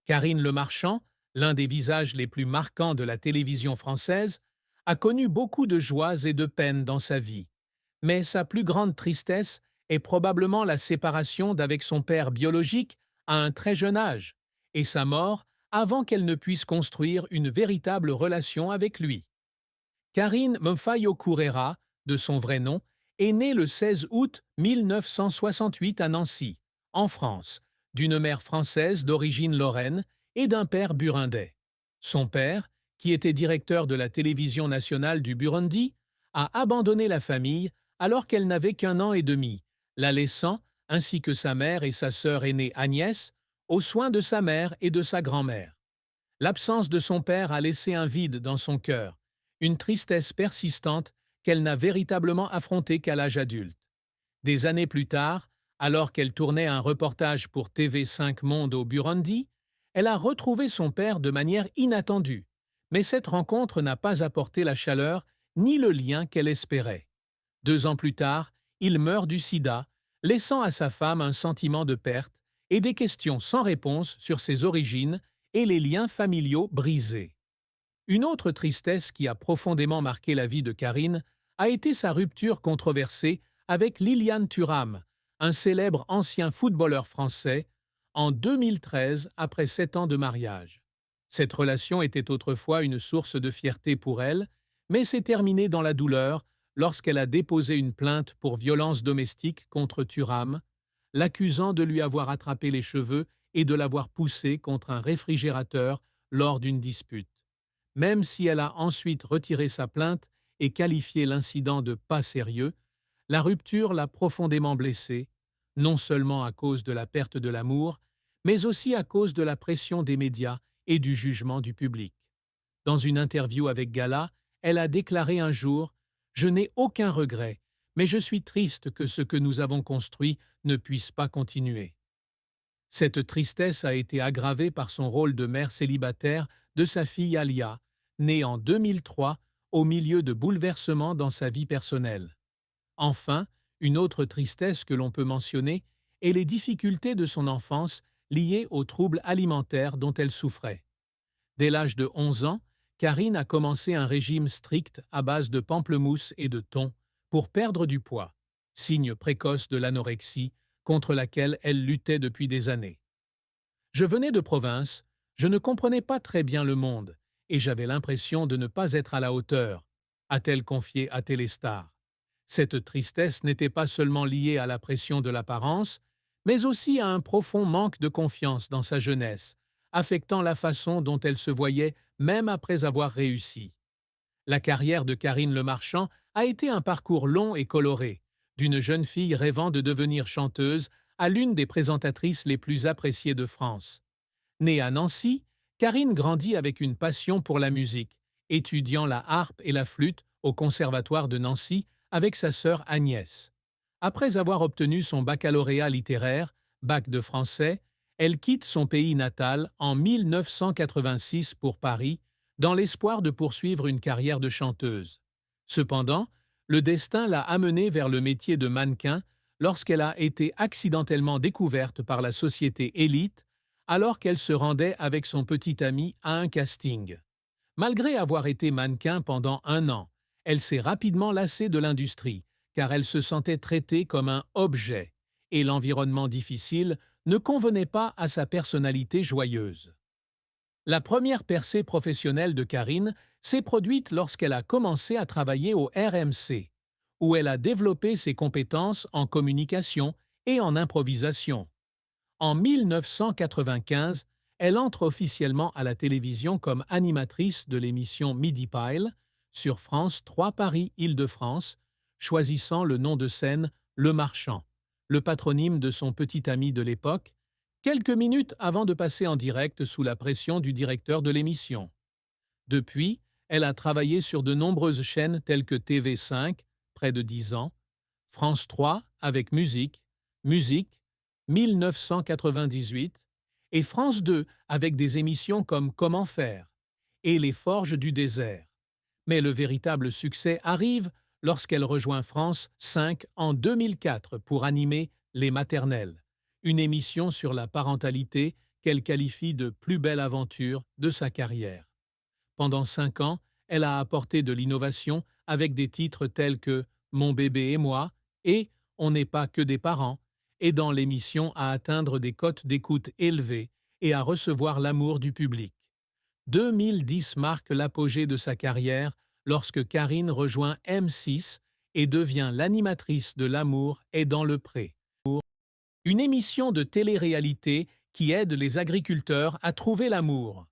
Karine Le Marchand, l'un des visages les plus marquants de la télévision française, a connu beaucoup de joies et de peines dans sa vie. Mais sa plus grande tristesse est probablement la séparation d'avec son père biologique à un très jeune âge, et sa mort avant qu'elle ne puisse construire une véritable relation avec lui. Karine Mfayo Kourera, de son vrai nom, est née le 16 août 1968 à Nancy, en France, d'une mère française d'origine lorraine et d'un père burundais. Son père, qui était directeur de la télévision nationale du Burundi, a abandonné la famille alors qu'elle n'avait qu'un an et demi, la laissant, ainsi que sa mère et sa sœur aînée Agnès, aux soins de sa mère et de sa grand-mère. L'absence de son père a laissé un vide dans son cœur, une tristesse persistante qu'elle n'a véritablement affrontée qu'à l'âge adulte. Des années plus tard, alors qu'elle tournait un reportage pour TV5 Monde au Burundi, elle a retrouvé son père de manière inattendue, mais cette rencontre n'a pas apporté la chaleur ni le lien qu'elle espérait. 2 ans plus tard, il meurt du sida, laissant à sa femme un sentiment de perte et des questions sans réponse sur ses origines et les liens familiaux brisés. Une autre tristesse qui a profondément marqué la vie de Karine a été sa rupture controversée avec Liliane Thuram, un célèbre ancien footballeur français, en 2013 après 7 ans de mariage. Cette relation était autrefois une source de fierté pour elle, mais s'est terminée dans la douleur lorsqu'elle a déposé une plainte pour violence domestique contre Thuram, l'accusant de lui avoir attrapé les cheveux et de l'avoir poussé contre un réfrigérateur lors d'une dispute. Même si elle a ensuite retiré sa plainte et qualifié l'incident de pas sérieux, la rupture l'a profondément blessée, non seulement à cause de la perte de l'amour, mais aussi à cause de la pression des médias et du jugement du public. Dans une interview avec Gala, elle a déclaré un jour « Je n'ai aucun regret, mais je suis triste que ce que nous avons construit ne puisse pas continuer. » Cette tristesse a été aggravée par son rôle de mère célibataire de sa fille Alia, née en 2003 au milieu de bouleversements dans sa vie personnelle. Enfin, une autre tristesse que l'on peut mentionner est les difficultés de son enfance liées aux troubles alimentaires dont elle souffrait. Dès l'âge de 11 ans, Karine a commencé un régime strict à base de pamplemousse et de thon pour perdre du poids, signe précoce de l'anorexie contre laquelle elle luttait depuis des années. Je venais de province, je ne comprenais pas très bien le monde et j'avais l'impression de ne pas être à la hauteur, a-t-elle confié à Téléstar. Cette tristesse n'était pas seulement liée à la pression de l'apparence, mais aussi à un profond manque de confiance dans sa jeunesse, affectant la façon dont elle se voyait même après avoir réussi. La carrière de Karine Le Marchand a été un parcours long et coloré, d'une jeune fille rêvant de devenir chanteuse à l'une des présentatrices les plus appréciées de France. Née à Nancy, Karine grandit avec une passion pour la musique, étudiant la harpe et la flûte au Conservatoire de Nancy avec sa sœur Agnès. Après avoir obtenu son baccalauréat littéraire, bac de français, elle quitte son pays natal en 1986 pour Paris, dans l'espoir de poursuivre une carrière de chanteuse. Cependant, le destin l'a amenée vers le métier de mannequin lorsqu'elle a été accidentellement découverte par la société Élite alors qu'elle se rendait avec son petit ami à un casting. Malgré avoir été mannequin pendant 1 an, elle s'est rapidement lassée de l'industrie, car elle se sentait traitée comme un objet, et l'environnement difficile ne convenait pas à sa personnalité joyeuse. La première percée professionnelle de Karine s'est produite lorsqu'elle a commencé à travailler au RMC, où elle a développé ses compétences en communication et en improvisation. En 1995, elle entre officiellement à la télévision comme animatrice de l'émission Midi Pile sur France 3 Paris-Île-de-France, choisissant le nom de scène Le Marchand, le patronyme de son petit ami de l'époque, quelques minutes avant de passer en direct sous la pression du directeur de l'émission. Depuis, elle a travaillé sur de nombreuses chaînes telles que TV5, près de 10 ans, France 3 avec Musique, 1998, et France 2 avec des émissions comme Comment faire et Les Forges du désert. Mais le véritable succès arrive lorsqu'elle rejoint France 5 en 2004 pour animer Les Maternelles, une émission sur la parentalité qu'elle qualifie de plus belle aventure de sa carrière. Pendant 5 ans, elle a apporté de l'innovation avec des titres tels que Mon bébé et moi et On n'est pas que des parents, aidant l'émission à atteindre des cotes d'écoute élevées et à recevoir l'amour du public. 2010 marque l'apogée de sa carrière lorsque Karine rejoint M6 et devient l'animatrice de L'amour est dans le pré. Une émission de télé-réalité qui aide les agriculteurs à trouver l'amour.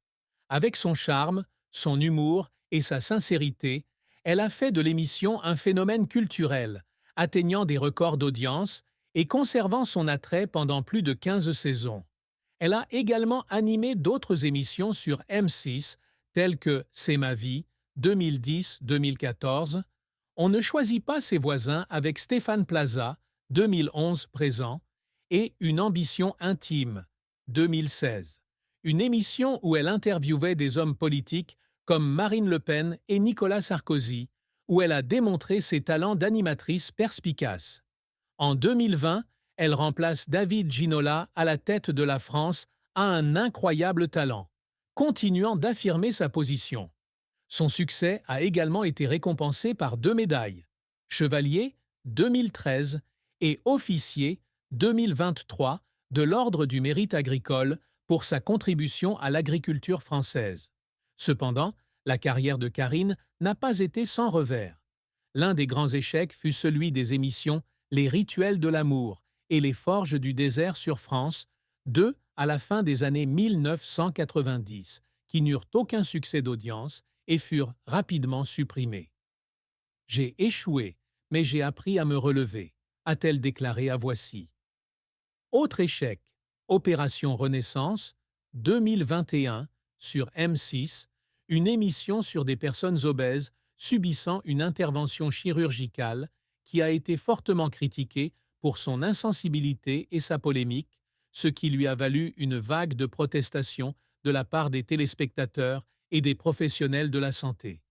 Avec son charme, son humour et sa sincérité, elle a fait de l'émission un phénomène culturel, atteignant des records d'audience et conservant son attrait pendant plus de 15 saisons. Elle a également animé d'autres émissions sur M6, telles que C'est ma vie, 2010-2014, On ne choisit pas ses voisins avec Stéphane Plaza, 2011 présent, et Une ambition intime, 2016. Une émission où elle interviewait des hommes politiques comme Marine Le Pen et Nicolas Sarkozy, où elle a démontré ses talents d'animatrice perspicace. En 2020, elle remplace David Ginola à la tête de la France à un incroyable talent, continuant d'affirmer sa position. Son succès a également été récompensé par 2 médailles, Chevalier 2013 et Officier 2023 de l'Ordre du Mérite agricole pour sa contribution à l'agriculture française. Cependant, la carrière de Karine n'a pas été sans revers. L'un des grands échecs fut celui des émissions Les Rituels de l'amour et Les Forges du désert sur France, deux à la fin des années 1990, qui n'eurent aucun succès d'audience et furent rapidement supprimées. J'ai échoué, mais j'ai appris à me relever, a-t-elle déclaré à Voici. Autre échec, Opération Renaissance, 2021, sur M6, une émission sur des personnes obèses subissant une intervention chirurgicale qui a été fortement critiquée pour son insensibilité et sa polémique, ce qui lui a valu une vague de protestations de la part des téléspectateurs et des professionnels de la santé.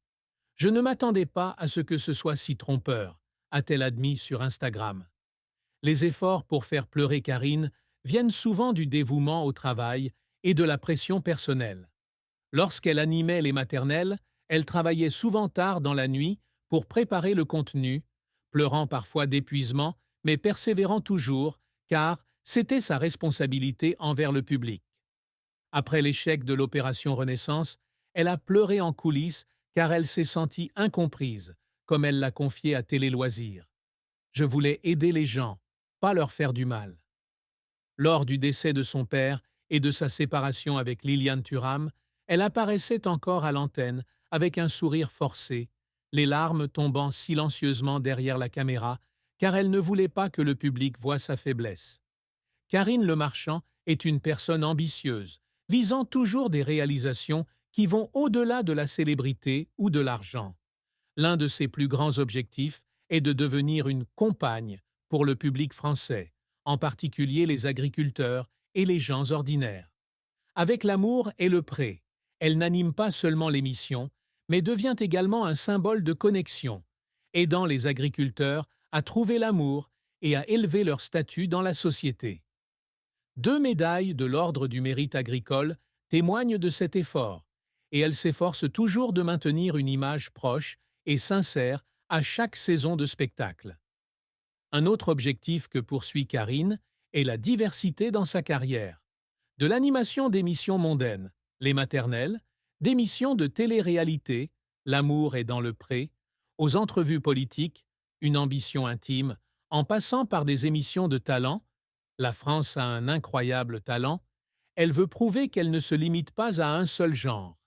Je ne m'attendais pas à ce que ce soit si trompeur, a-t-elle admis sur Instagram. Les efforts pour faire pleurer Karine viennent souvent du dévouement au travail et de la pression personnelle. Lorsqu'elle animait les maternelles, elle travaillait souvent tard dans la nuit pour préparer le contenu, pleurant parfois d'épuisement, mais persévérant toujours, car c'était sa responsabilité envers le public. Après l'échec de l'opération Renaissance, elle a pleuré en coulisses car elle s'est sentie incomprise, comme elle l'a confié à Télé Loisirs. Je voulais aider les gens, pas leur faire du mal. Lors du décès de son père et de sa séparation avec Liliane Thuram, elle apparaissait encore à l'antenne avec un sourire forcé, les larmes tombant silencieusement derrière la caméra, car elle ne voulait pas que le public voie sa faiblesse. Karine Le Marchand est une personne ambitieuse, visant toujours des réalisations qui vont au-delà de la célébrité ou de l'argent. L'un de ses plus grands objectifs est de devenir une compagne pour le public français, en particulier les agriculteurs et les gens ordinaires. Avec L'amour et le pré, elle n'anime pas seulement l'émission, mais devient également un symbole de connexion, aidant les agriculteurs à trouver l'amour et à élever leur statut dans la société. 2 médailles de l'Ordre du Mérite agricole témoignent de cet effort, et elle s'efforce toujours de maintenir une image proche et sincère à chaque saison de spectacle. Un autre objectif que poursuit Karine est la diversité dans sa carrière. De l'animation d'émissions mondaines, les maternelles, d'émissions de télé-réalité, L'amour est dans le pré, aux entrevues politiques, Une ambition intime, en passant par des émissions de talent, La France a un incroyable talent, elle veut prouver qu'elle ne se limite pas à un seul genre.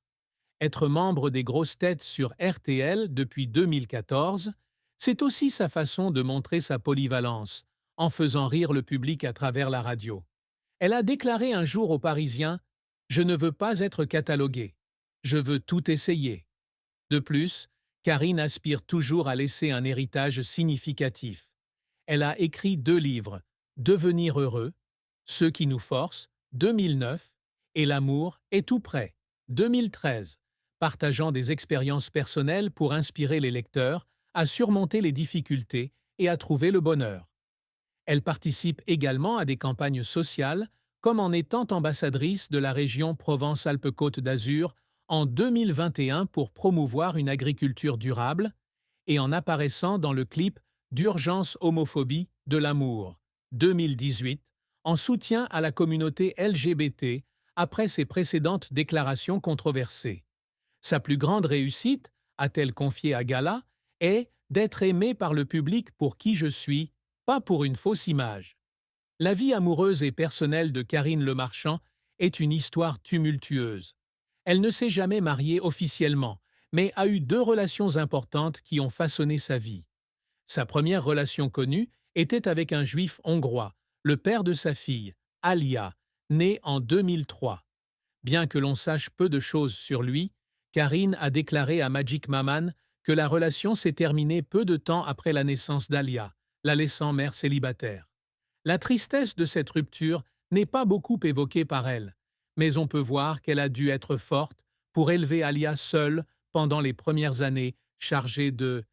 Être membre des grosses têtes sur RTL depuis 2014, c'est aussi sa façon de montrer sa polyvalence, en faisant rire le public à travers la radio. Elle a déclaré un jour aux Parisiens « Je ne veux pas être cataloguée, je veux tout essayer ». De plus, Karine aspire toujours à laisser un héritage significatif. Elle a écrit 2 livres, Devenir heureux, Ceux qui nous forcent, 2009, et L'amour est tout près, 2013, partageant des expériences personnelles pour inspirer les lecteurs à surmonter les difficultés et à trouver le bonheur. Elle participe également à des campagnes sociales comme en étant ambassadrice de la région Provence-Alpes-Côte d'Azur en 2021 pour promouvoir une agriculture durable et en apparaissant dans le clip d'Urgence Homophobie de l'amour 2018 en soutien à la communauté LGBT après ses précédentes déclarations controversées. Sa plus grande réussite, a-t-elle confié à Gala, est d'être aimée par le public pour qui je suis, pas pour une fausse image. La vie amoureuse et personnelle de Karine Le Marchand est une histoire tumultueuse. Elle ne s'est jamais mariée officiellement, mais a eu deux relations importantes qui ont façonné sa vie. Sa première relation connue était avec un juif hongrois, le père de sa fille, Alia, née en 2003. Bien que l'on sache peu de choses sur lui, Karine a déclaré à Magic Maman que la relation s'est terminée peu de temps après la naissance d'Alia, la laissant mère célibataire. La tristesse de cette rupture n'est pas beaucoup évoquée par elle, mais on peut voir qu'elle a dû être forte pour élever Alia seule pendant les premières années chargées de